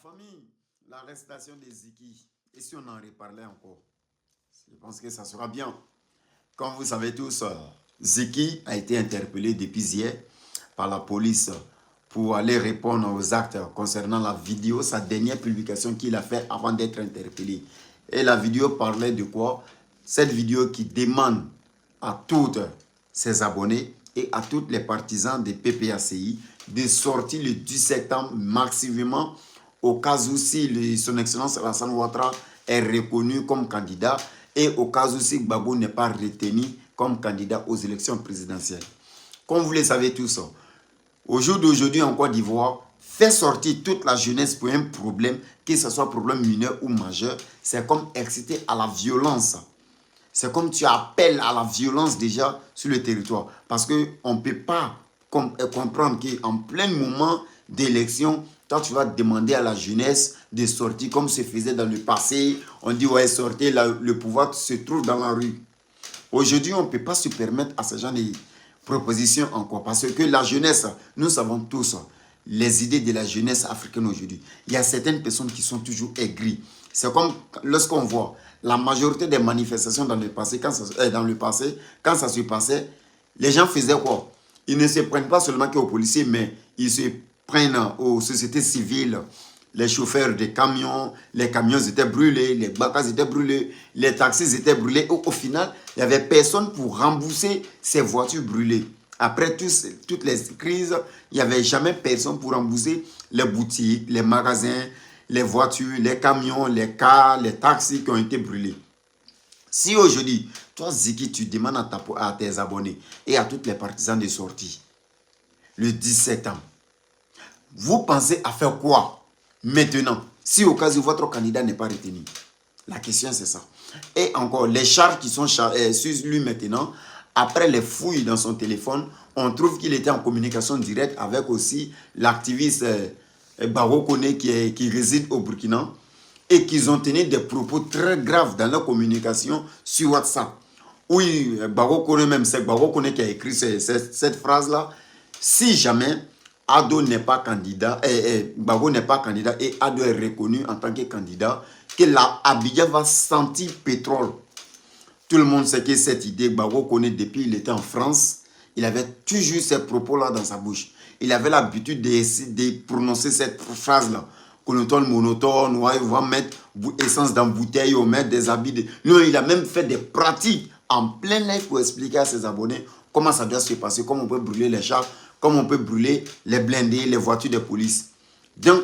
famille, l'arrestation de Ziki, et si on en reparlait encore, je pense que ça sera bien. Comme vous savez tous, Ziki a été interpellé depuis hier par la police pour aller répondre aux actes concernant la vidéo, sa dernière publication qu'il a fait avant d'être interpellé. Et la vidéo parlait de quoi? Cette vidéo qui demande à tous ses abonnés et à tous les partisans des PPACI de sortir le 10 septembre maximum au cas où si son excellence Alassane Ouattara est reconnu comme candidat et au cas où si Gbagbo n'est pas retenu comme candidat aux élections présidentielles. Comme vous le savez tous, au jour d'aujourd'hui en Côte d'Ivoire, faire sortir toute la jeunesse pour un problème, que ce soit problème mineur ou majeur, c'est comme exciter à la violence. C'est comme tu appelles à la violence déjà sur le territoire. Parce qu'on ne peut pas comprendre qu'en plein moment d'élection, toi tu vas demander à la jeunesse de sortir comme se faisait dans le passé. On dit ouais, sortez, le pouvoir se trouve dans la rue. Aujourd'hui, on ne peut pas se permettre à ce genre de propositions encore. Parce que la jeunesse, nous savons tous les idées de la jeunesse africaine aujourd'hui. Il y a certaines personnes qui sont toujours aigries. C'est comme lorsqu'on voit la majorité des manifestations dans le passé, quand ça se passait, les gens faisaient quoi? Ils ne se prennent pas seulement qu'aux policiers, mais ils se prennent aux sociétés civiles. Les chauffeurs des camions, les camions étaient brûlés, les bacs étaient brûlés, les taxis étaient brûlés. Au final, il n'y avait personne pour rembourser ces voitures brûlées. Après toutes les crises, il n'y avait jamais personne pour rembourser les boutiques, les magasins, les voitures, les camions, les cars, les taxis qui ont été brûlés. Si aujourd'hui, toi Ziki, tu demandes à tes abonnés et à tous les partisans de sortie, le 17 ans, vous pensez à faire quoi maintenant, si au cas où votre candidat n'est pas retenu? La question c'est ça. Et encore, les charges qui sont sur lui maintenant, après les fouilles dans son téléphone, on trouve qu'il était en communication directe avec aussi l'activiste Baro Koné qui réside au Burkina et qu'ils ont tenu des propos très graves dans leur communication sur WhatsApp. Oui, Baro Koné même, c'est Baro Koné qui a écrit cette phrase-là. Si jamais Ado n'est pas candidat, Gbagbo n'est pas candidat et Ado est reconnu en tant que candidat, que l'Abidjan va sentir pétrole. Tout le monde sait que cette idée, Gbagbo connaît depuis qu'il était en France. Il avait toujours ces propos-là dans sa bouche. Il avait l'habitude de prononcer cette phrase-là. Monotone, ouais, on va mettre essence dans bouteille, on va mettre des habits. Non, il a même fait des pratiques en plein air pour expliquer à ses abonnés comment ça doit se passer, comment on peut brûler les chars, comment on peut brûler les blindés, les voitures de police. Donc,